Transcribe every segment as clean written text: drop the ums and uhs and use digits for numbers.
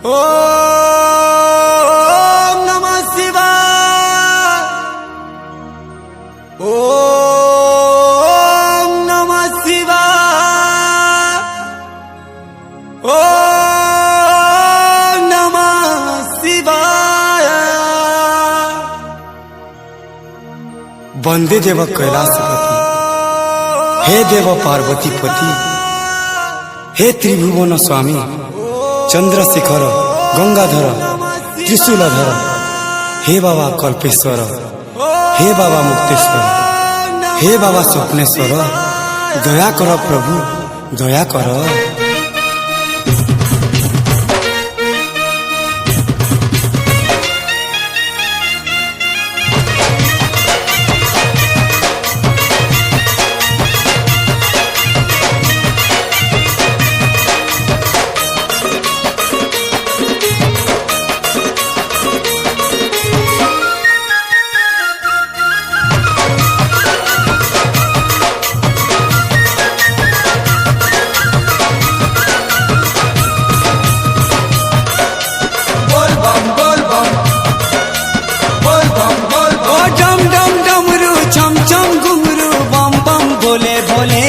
ओम नमः शिवाय। ओम नमः शिवाय। ओम नमः शिवाय। वंदे देव कैलाशपति, हे देव पार्वतीपति, हे त्रिभुवन स्वामी, चंद्रशेखर गंगाधर त्रिशूलधर, हे बाबा कल्पेश्वर, हे बाबा मुक्तेश्वर, हे बाबा स्वप्नेश्वर, दया कर प्रभु, दया कर। बोले बोले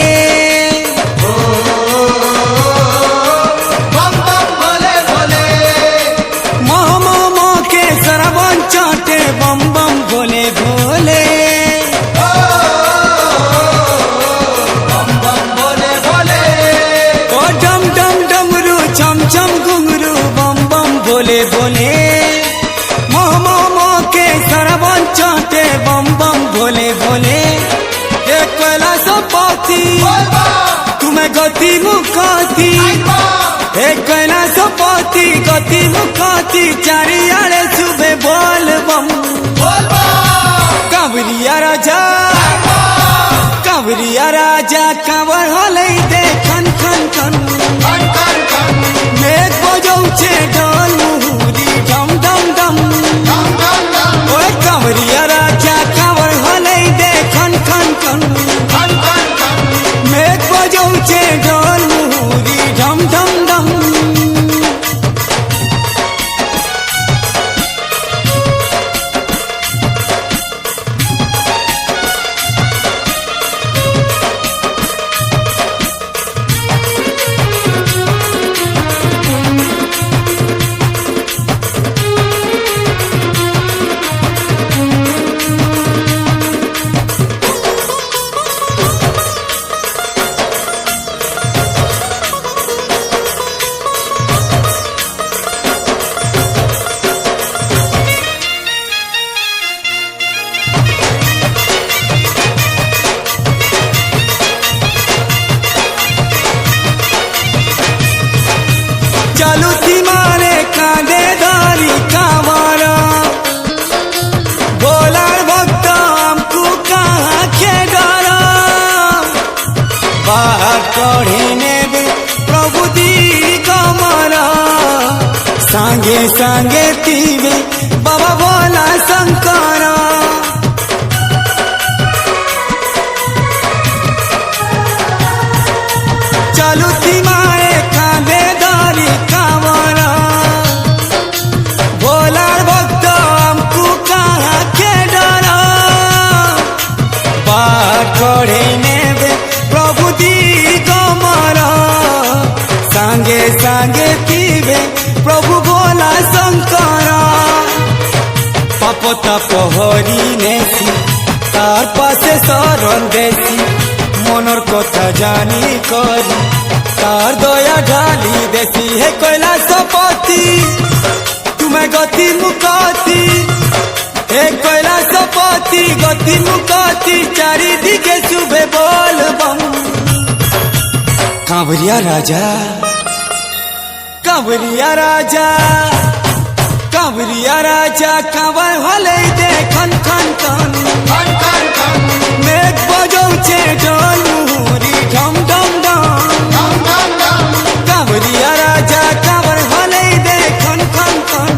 मोह के सरवन चाहते बम बम बोले बोले। एक कैलाशपति तुम्हें गति मुखाती, एक कैलाशपति गति मुखाती, चारियाड़े सुबह बोल बम। कांवरिया राजा, कांवरिया राजा कांवर होले दे खन खन खन, मेघ बजौचे ढोल मुहुरी डम डम डम। ओए कांवरिया राजा कांवर होले दे खन खन खन, मेघ बजौचे ढोल मुहुरी डम डम डम। चलू थी मारे कांदे दारी कांवरा, बोला भक्त हमको कहाँ के डरा। बाहर कढ़ीने भी प्रभु दी कमरा, सांगे सांगे तीवे बाबा बोला शंकरा। चलू थी मारे कांदे दारी कांवरा, बोला भक्त हमको कहाँ के डरा। बाहर कढ़ीने बे प्रभु दी कमरा, सांगे सांगे पीवे प्रभु बोला शंकरा। पापता पहरी नेसी तार पासे शरण देसी, मनर कथा जानी करी तार दया ढाली देसी। हे कैलाशपति तुम्हें गति मुकाती, हे कैलाशपति गति मुकाती, चारि दिगे सुबह बोल बम। कांवरिया राजा, कांवरिया राजा, कांवरिया राजा कांवर होले दे खन खन खन, मेघ बजौचे ढोल मुहुरी ढम ढम ढम। कांवरिया राजा कांवर होले दे खन खन खन,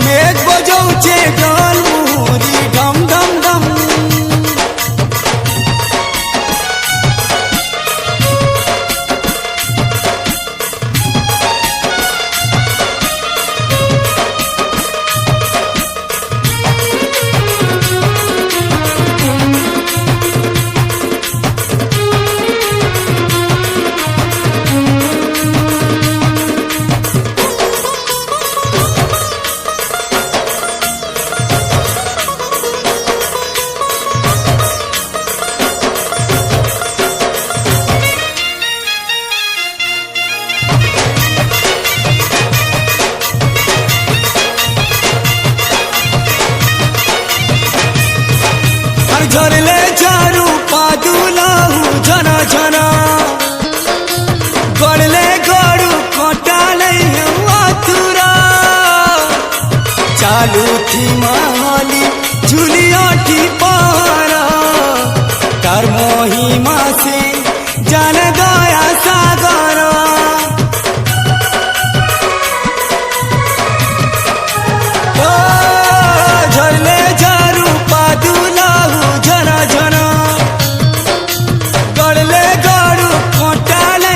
मेघ बजौचे ढोल मुहुरी ढम ढम ढम। झरले झारू पादुलहु झन झन गड़ले गड़ू कटाले आतुरा चालू थी माली झुलियाटी पहरा तार महिमा से जान गया सागर झरले झारू पादुलहु झन झन गड़ले गड़ू कटाले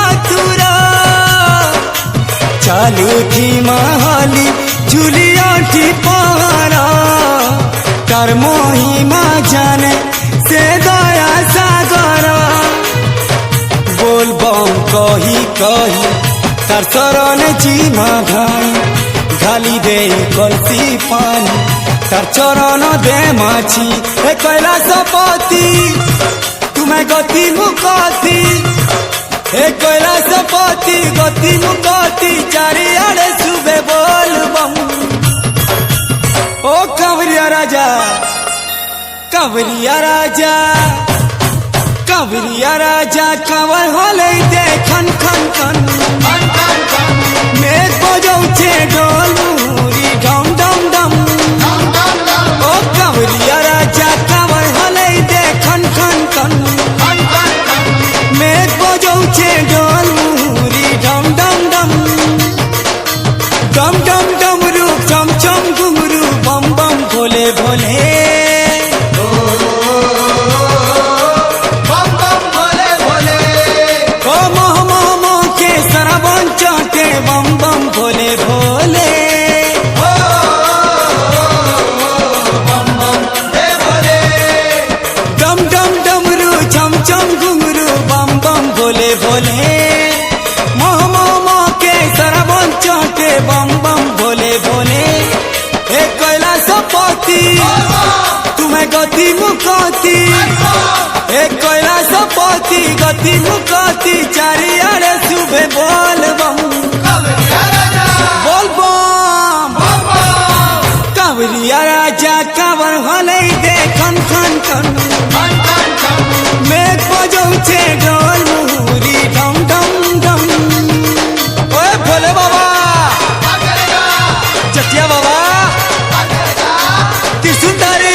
आतुरा चालू थी माली झुलियाटी पहरा तार महिमा जाने से दया सागर बोल बम कही कही तार शरण जीमा घाई घाली दे कलसी पानी तार चरण दे माछी हे कैलाशपति तुम्हें गति मुकति हे कैलाशपति गति मुकति चारियाड़े सुबह बोल बम ओ कांवरिया राजा कांवरिया राजा कांवरिया राजा कांवर होले दे खन खन खन मेघ बजौचे ढोल मुहुरी डम डम डम ओ कांवरिया राजा कांवर होले दे खन खन खन मेघ बजौचे ढोल मुहुरी डम डम डम डम डम डमरू चम चम घुंघरू बम बम भोले भोले बम बम भोले भोले डम डम डमरू चम चम घुंघरू बम बम भोले भोले मोह मोह के सरबन चौटे बम बम भोले भोले हे कैलाशपति तुम्हें गति मुकति हे कैलाशपति गति मुकति चारियाड़े सुबह बोल बम बोल बम कांवरिया राजा कांवर होले दे खन खन खन मेघ बजौचे ढोल मुहुरी डम डम डम ओए भोले बाबा जटिया बाबा त्रिशूलधारी